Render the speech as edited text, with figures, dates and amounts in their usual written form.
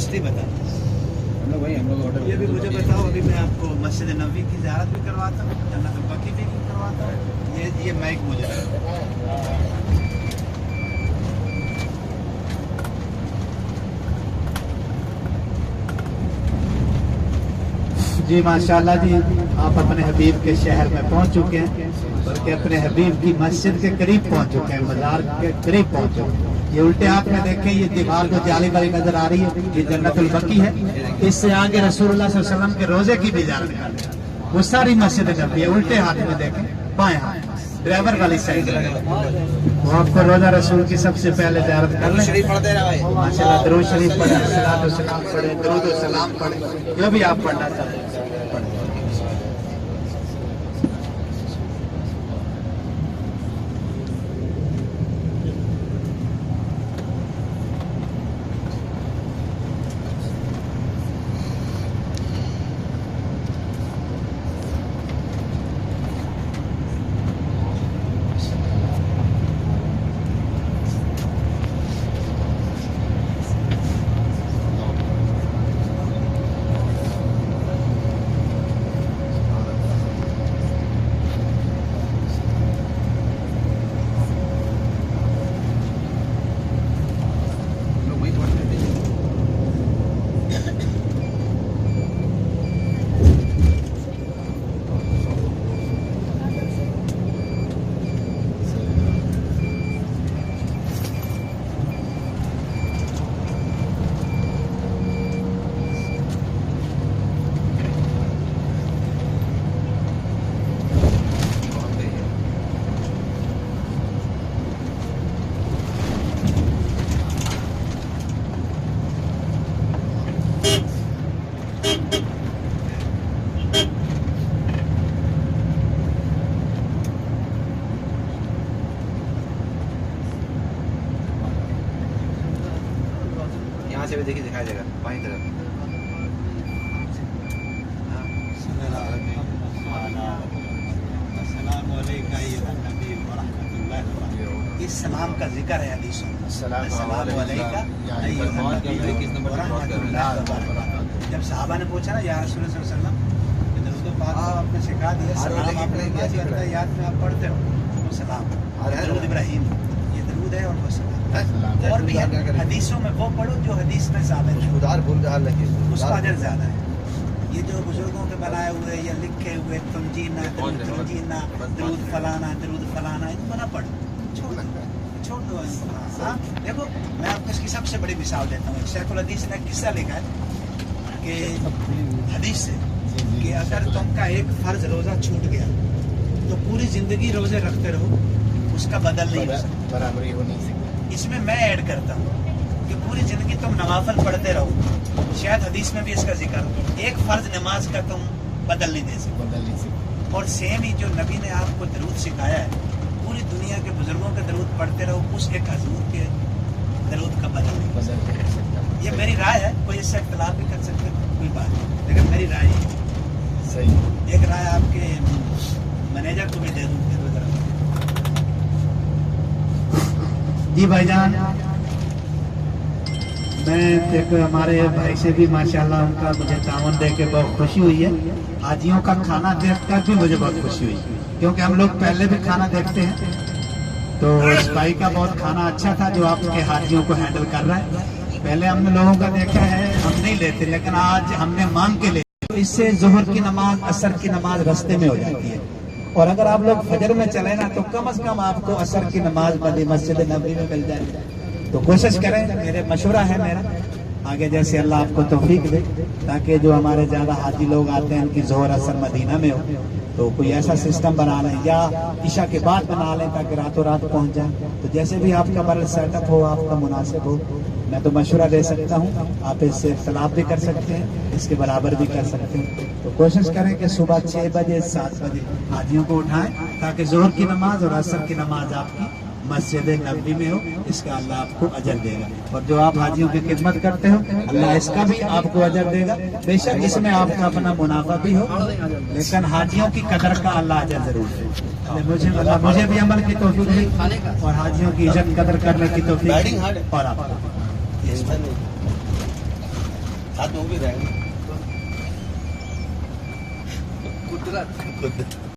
History बता। हम लोग ऑर्डर ये भी मुझे बताओ, अभी मैं आपको मस्जिद नबवी की ज़ियारत भी करवाता हूँ, जन्नतुल बकी भी करवाता हूँ। ये माइक मुझे जी माशाल्लाह जी, आप अपने हबीब के शहर में पहुंच चुके हैं, बल्कि अपने हबीब की मस्जिद के करीब पहुंच चुके हैं, मज़ार के करीब पहुंच चुके हैं। ये उल्टे हाथ में देखें, ये दीवार को जाली वाली नजर आ रही है, ये जन्नतुल बकी है। इससे आगे रसूलुल्लाह सल्लल्लाहु अलैहि वसल्लम के रोजे की भी ज़ियारत कर लें, वो सारी मस्जिद नबवी है। उल्टे हाथ में देखें, बाएं हाथ ड्राइवर वाली साइड, वो आपको रोजा रसूल की सबसे पहले ज़ियारत कर लें। माशाल्लाह दरूद शरीफ पढ़े, सलातो सलाम पढ़े, दरूद सलाम पढ़े, जो भी आप पढ़ना चाहते हैं। यहाँ से भी देखिए, दिखाई देगा बाईं तरफ। इस सलाम का जिक्र है हदीसों में। जब सहाबा ने पूछा ना या रसूल सल्लल्लाहु अलैहि वसल्लम, आपने सिखा दिया सलाम, आपने याद में आप पढ़ते हो वो सलाम, दरूद इब्राहिम ये दरूद है, और वो सलाम और भी हदीसों में वो पढ़ो जो हदीस में साबित है, उसका अजर ज्यादा है। ये जो बुजुर्गों के बनाए हुए या लिखे हुए तुमजीना दरूद फलाना इनको ना पढ़ो, छोड़ दो। हाँ देखो, मैं आपको इसकी सबसे बड़ी मिसाल देता हूँ। शेखुल हदीस ने किस्सा लिखा है कि हदीस से कि अगर तुमका एक फर्ज रोजा छूट गया तो पूरी जिंदगी रोजे रखते रहो, उसका बदल नहीं हो सकता, बराबरी हो नहीं सकती। इसमें मैं ऐड करता हूँ कि पूरी जिंदगी तुम नवाफल पढ़ते रहो, शायद हदीस में भी इसका जिक्र, एक फर्ज नमाज का तुम बदल नहीं दे सकते। और सेम ही जो नबी ने आपको दरूद सिखाया है, पूरी दुनिया के बुजुर्गों के दरूद पढ़ते रहो, उस एक हजूर के दरूद का बदल नहीं हो सकता। ये मेरी राय है, कोई इससे इख्तिलाफ भी कर सकते, कोई बात नहीं, लेकिन मेरी राय है। सही एक राय आपके मैनेजर को भी दे दूँ जी भाईजान। मैं एक हमारे भाई से भी माशाल्लाह उनका मुझे तावन दे के बहुत खुशी हुई है। हाजियों का खाना देख कर भी मुझे बहुत खुशी हुई, क्योंकि हम लोग पहले भी खाना देखते हैं, तो इस भाई का बहुत खाना अच्छा था जो आपके हाजियों को हैंडल कर रहा है। पहले हमने लोगों का देखा है, हम नहीं लेते, लेकिन आज हमने मांग के ले, तो इससे जोहर की नमाज, असर की नमाज रास्ते में हो जाती है। और अगर आप लोग फजर में चले ना, तो कम से कम आपको असर की नमाज मस्जिद नबवी में मिल जाए। तो कोशिश करें, मेरे मशवरा है मेरा, आगे जैसे अल्लाह आपको तौफीक दे, ताकि जो हमारे ज्यादा हाजी लोग आते हैं उनकी जोहर असर मदीना में हो, तो कोई ऐसा सिस्टम बना लें या ईशा के बाद बना लें ताकि रातों रात पहुंच जाए। तो जैसे भी आपका बड़ा सेटअप हो, आपका मुनासिब हो, मैं तो मशवरा दे सकता हूँ। आप इससे इख्तलाफ भी कर सकते हैं, इसके बराबर भी कर सकते हैं। तो कोशिश करें कि सुबह 6 बजे 7 बजे हाजियों को उठाएं, ताकि जोहर की नमाज और असर की नमाज आपकी मस्जिद नबवी में हो। इसका अल्लाह आपको अजर देगा, और जो आप हाजियों की खिदमत करते हो, अल्लाह इसका भी आपको अजर देगा। बेशक इसमें आपका अपना मुनाफा भी हो, लेकिन हाजियों की कदर का अल्लाह अजर जरूर दे। मुझे भी अमल की तौफीक दी और हाजियों की इज्जत कदर करने की तौफीक, और आपको साथ में वो भी रहेगा कुदरत